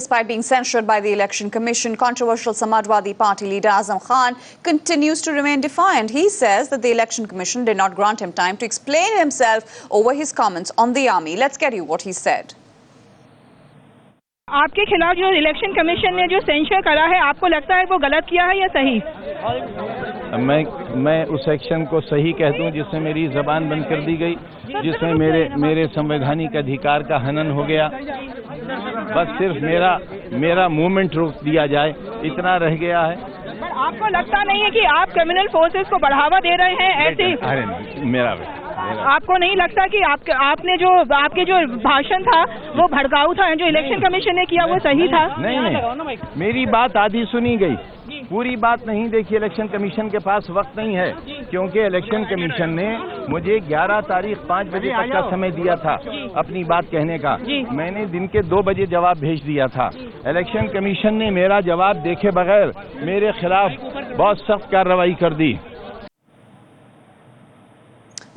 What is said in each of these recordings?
Despite being censured by the Election Commission, controversial Samajwadi Party leader Azam Khan continues to remain defiant. He says that the Election Commission did not grant him time to explain himself over his comments on the army. Let's get you what he said. आपके खिलाफ जो election commission ने जो sensor करा है, आपको लगता है वो गलत किया है या सही? मैं उस एक्शन को सही कहता हूँ जिसमें मेरी जबान बंद कर दी गई, जिसमें मेरे संवैधानिक अधिकार का हनन हो गया। बस सिर्फ मेरा मूवमेंट रोक दिया जाए, इतना रह गया है। पर आपको लगता नहीं है कि आप क्रिमिनल फोर्सेस को बढ़ावा दे रहे हैं ऐसे? अरे मेरा आपको नहीं लगता कि आपके जो भाषण था वो भड़काऊ था, जो इलेक्शन कमीशन ने किया वो सही था? नहीं, मेरी बात आधी सुनी गई, पूरी बात नहीं देखी। इलेक्शन कमीशन के पास वक्त नहीं है, क्योंकि इलेक्शन कमीशन ने मुझे 11 तारीख 5 बजे तक का समय दिया था अपनी बात कहने का। मैंने दिन के 2 बजे जवाब भेज दिया था। इलेक्शन कमीशन ने मेरा जवाब देखे बगैर मेरे खिलाफ बहुत सख्त कार्रवाई कर दी।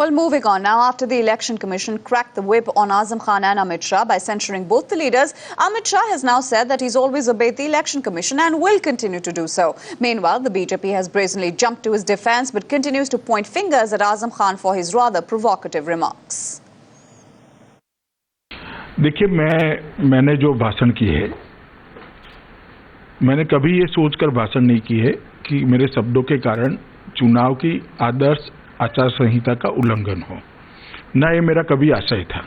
Well, moving on now, after the Election Commission cracked the whip on Azam Khan and Amit Shah by censuring both the leaders, Amit Shah has now said that he's always obeyed the Election Commission and will continue to do so. Meanwhile, the BJP has brazenly jumped to his defense but continues to point fingers at Azam Khan for his rather provocative remarks. देखिए, मैंने जो भाषण की है, मैंने कभी ये सोचकर भाषण नहीं की है कि मेरे शब्दों के कारण चुनाव की आदर्श आचार संहिता का उल्लंघन हो, न ये मेरा कभी आशय था।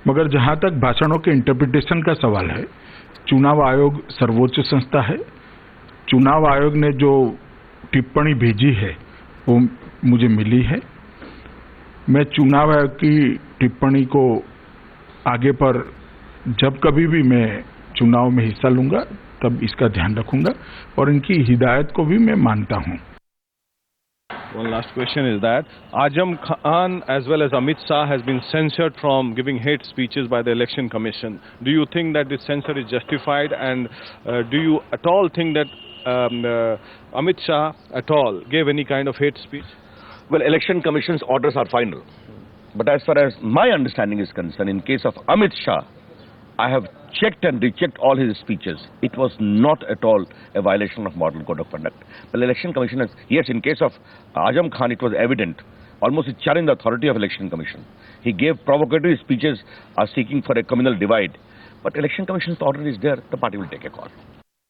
मगर जहां तक भाषणों के इंटरप्रिटेशन का सवाल है, चुनाव आयोग सर्वोच्च संस्था है। चुनाव आयोग ने जो टिप्पणी भेजी है वो मुझे मिली है। मैं चुनाव आयोग की टिप्पणी को आगे पर जब कभी भी मैं चुनाव में हिस्सा लूंगा तब इसका ध्यान रखूंगा और इनकी हिदायत को भी मैं मानता हूं। One last question is that Azam Khan as well as Amit Shah has been censored from giving hate speeches by the Election Commission. Do you think that this censure is justified, and do you at all think that Amit Shah at all gave any kind of hate speech? Well, Election Commission's orders are final. But as far as my understanding is concerned, in case of Amit Shah, I have checked and rechecked all his speeches. It was not at all a violation of Model Code of Conduct. Well, Election Commission has, yes, in case of Azam Khan, it was evident. Almost it challenged the authority of Election Commission. He gave provocative speeches seeking for a communal divide. But Election Commission's order is there, the party will take a call.